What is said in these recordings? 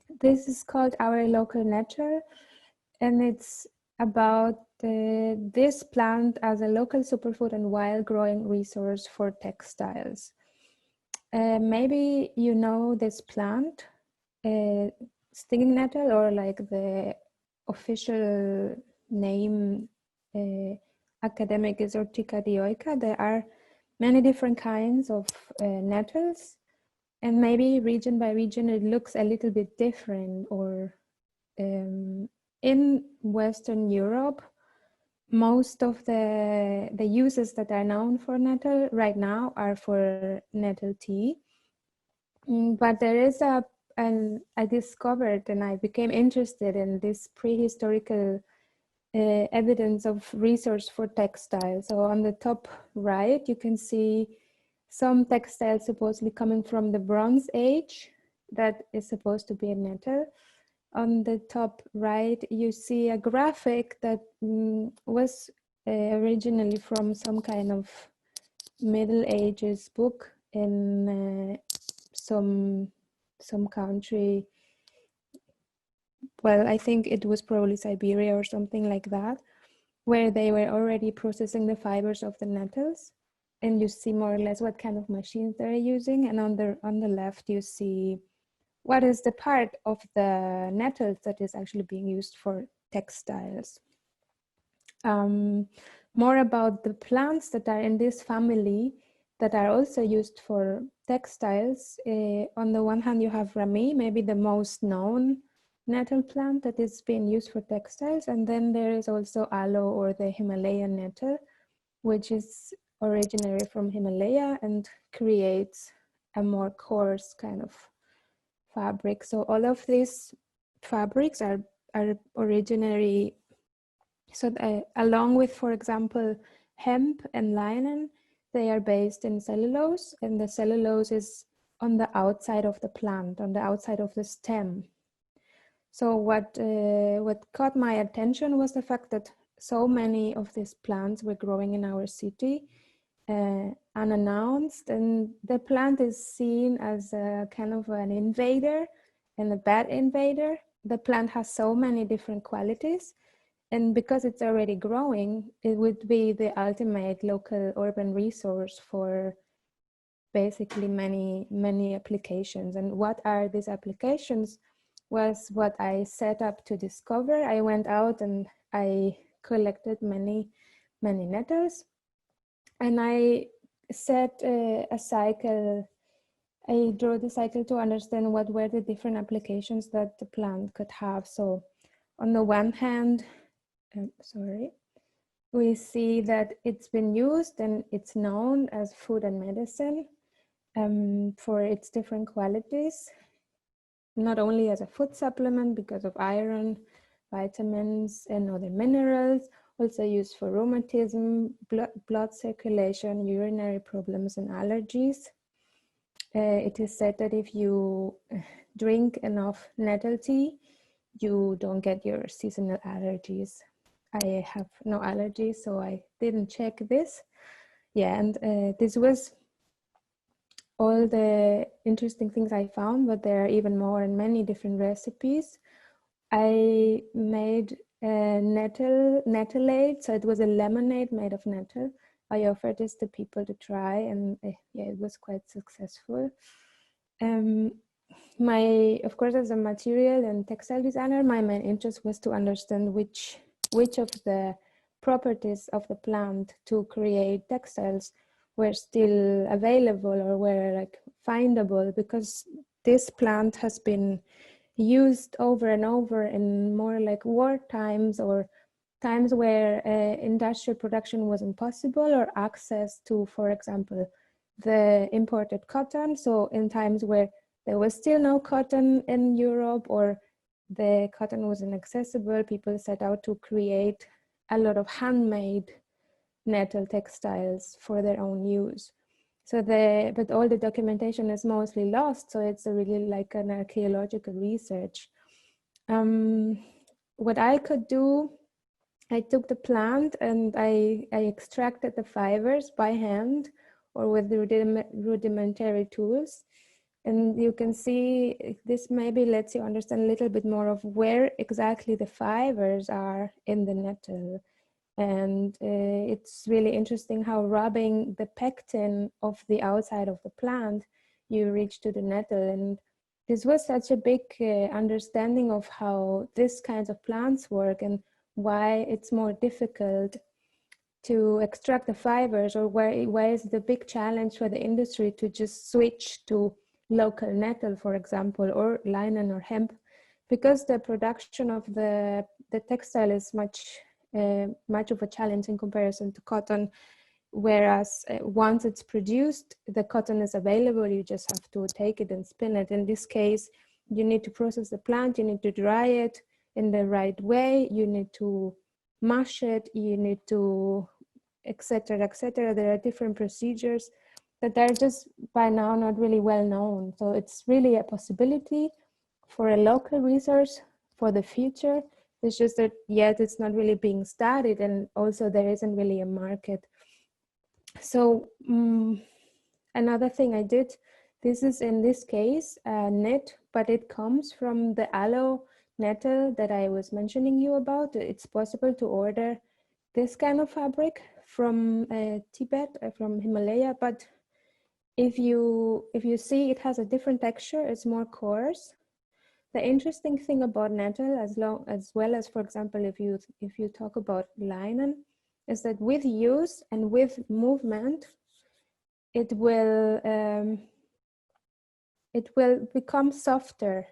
This is called Our Local Nettle, and it's about this plant as a local superfood and wild growing resource for textiles. Maybe you know this plant, stinging nettle, or like the official name academic is Ortica dioica. There are many different kinds of nettles, and maybe region by region it looks a little bit different. Or in Western Europe, most of the uses that are known for nettle right now are for nettle tea. But there is I discovered and I became interested in this prehistorical evidence of resource for textiles. So on the top right, you can see some textiles supposedly coming from the Bronze Age that is supposed to be a nettle. On the top right, you see a graphic that was originally from some kind of Middle Ages book in some country. Well, I think it was probably Siberia or something like that, where they were already processing the fibers of the nettles, and you see more or less what kind of machines they're using. And on the left, you see what is the part of the nettles that is actually being used for textiles. More about the plants that are in this family that are also used for textiles. On the one hand, you have rami, maybe the most known nettle plant that is being used for textiles. And then there is also aloe, or the Himalayan nettle, which is originary from Himalaya and creates a more coarse kind of fabric. So all of these fabrics are originary. So along with, for example, hemp and linen, they are based in cellulose, and the cellulose is on the outside of the plant, on the outside of the stem. So what caught my attention was the fact that so many of these plants were growing in our city unannounced, and the plant is seen as a kind of an invader and a bad invader. The plant has so many different qualities, and because it's already growing, it would be the ultimate local urban resource for basically many applications. And what are these applications was what I set up to discover. I went out and I collected many nettles, and I set a cycle. I drew the cycle to understand what were the different applications that the plant could have. So on the one hand, we see that it's been used and it's known as food and medicine for its different qualities, not only as a food supplement because of iron, vitamins, and other minerals, also used for rheumatism, blood circulation, urinary problems, and allergies. It is said that if you drink enough nettle tea, you don't get your seasonal allergies. I have no allergies, so I didn't check this. Yeah, and this was all the interesting things I found, but there are even more and many different recipes. I made a nettlade, so it was a lemonade made of nettle. I offered this to people to try, and yeah, it was quite successful. Of course, as a material and textile designer, my main interest was to understand which of the properties of the plant to create textiles were still available or were like findable, because this plant has been used over and over in more like war times or times where industrial production wasn't possible, or access to, for example, the imported cotton. So in times where there was still no cotton in Europe, or the cotton was inaccessible, people set out to create a lot of handmade nettle textiles for their own use. So but all the documentation is mostly lost, so it's really like an archaeological research. What I could do, I took the plant and I extracted the fibers by hand or with the rudimentary tools. And you can see this maybe lets you understand a little bit more of where exactly the fibers are in the nettle. And it's really interesting how rubbing the pectin of the outside of the plant, you reach to the nettle. And this was such a big understanding of how this kinds of plants work and why it's more difficult to extract the fibers, or why is the big challenge for the industry to just switch to local nettle, for example, or linen or hemp, because the production of the textile is much of a challenge in comparison to cotton. Whereas once it's produced, the cotton is available, you just have to take it and spin it. In this case, you need to process the plant, you need to dry it in the right way, you need to mash it, you need to etc., etc. There are different procedures that are just by now not really well known. So it's really a possibility for a local resource for the future. It's just that yet it's not really being studied, and also there isn't really a market. So another thing I did, this is in this case a net, but it comes from the aloe nettle that I was mentioning you about. It's possible to order this kind of fabric from Tibet, from Himalaya, but if you see, it has a different texture, it's more coarse. The interesting thing about nettle, as well as, for example, if you talk about linen, is that with use and with movement, it will become softer,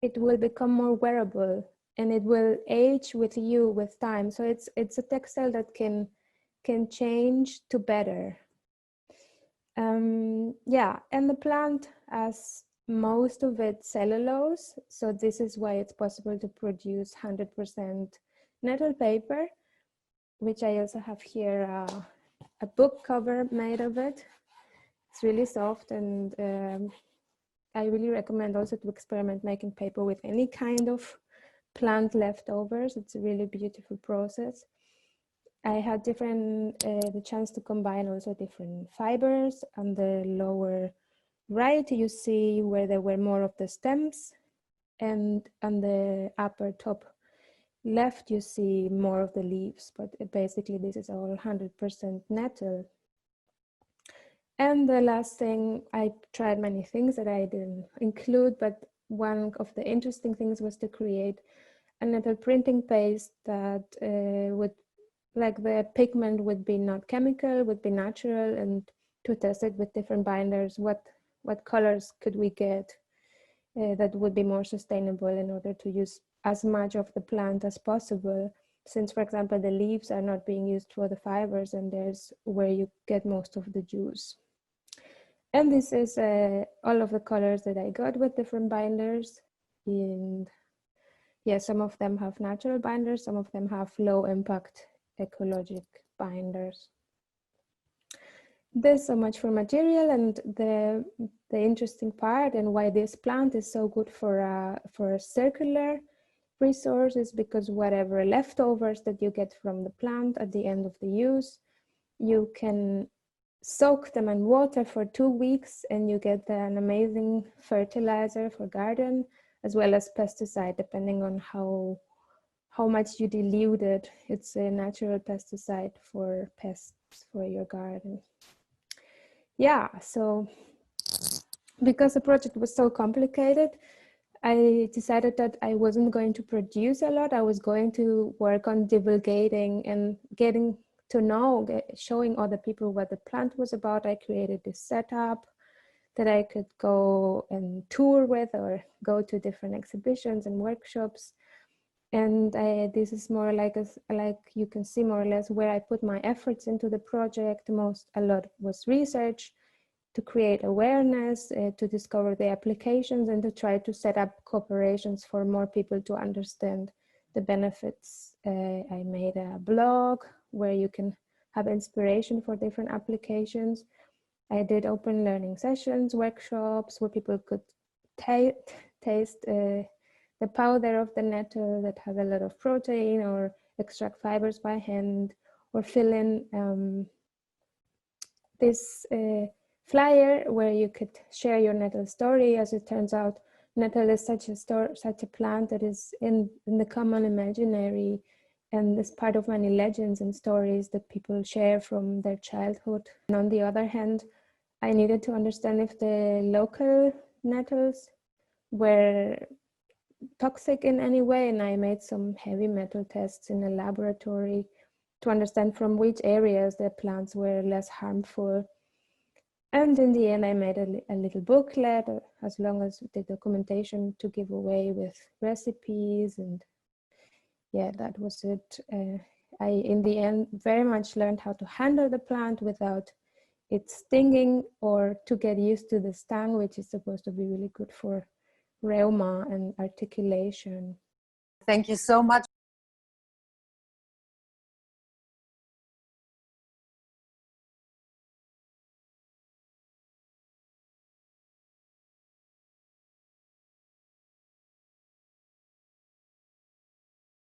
it will become more wearable, and it will age with you with time. So it's a textile that can change to better. Yeah, and the plant has most of it cellulose, so this is why it's possible to produce 100% nettle paper, which I also have here a book cover made of it. It's really soft, and I really recommend also to experiment making paper with any kind of plant leftovers. It's a really beautiful process. I had the chance to combine also different fibers. On the lower right, you see where there were more of the stems, and on the upper top left, you see more of the leaves, but basically this is all 100% nettle. And the last thing, I tried many things that I didn't include, but one of the interesting things was to create a nettle printing paste that would, like, the pigment would be not chemical, would be natural, and to test it with different binders, what colors could we get that would be more sustainable in order to use as much of the plant as possible. Since, for example, the leaves are not being used for the fibers, and there's where you get most of the juice. And this is all of the colors that I got with different binders. And yeah, some of them have natural binders, some of them have low impact ecologic binders. There's so much for material, and the interesting part and why this plant is so good for a circular resource is because whatever leftovers that you get from the plant at the end of the use, you can soak them in water for 2 weeks and you get an amazing fertilizer for garden, as well as pesticide, depending on how much you dilute it. It's a natural pesticide for pests for your garden. Yeah, so because the project was so complicated, I decided that I wasn't going to produce a lot. I was going to work on divulgating and getting to know, showing other people what the plant was about. I created this setup that I could go and tour with, or go to different exhibitions and workshops. And this is more like you can see more or less where I put my efforts into the project. A lot was research, to create awareness, to discover the applications, and to try to set up cooperations for more people to understand the benefits. I made a blog where you can have inspiration for different applications. I did open learning sessions, workshops where people could taste the powder of the nettle that has a lot of protein, or extract fibers by hand, or fill in this flyer where you could share your nettle story. As it turns out, nettle is such a plant that is in the common imaginary and is part of many legends and stories that people share from their childhood. And on the other hand, I needed to understand if the local nettles were toxic in any way, and I made some heavy metal tests in a laboratory to understand from which areas the plants were less harmful. And in the end, I made a little booklet, as long as the documentation to give away with recipes, and yeah, that was it. I, in the end, very much learned how to handle the plant without it stinging, or to get used to the stung, which is supposed to be really good for reuma and articulation. Thank you so much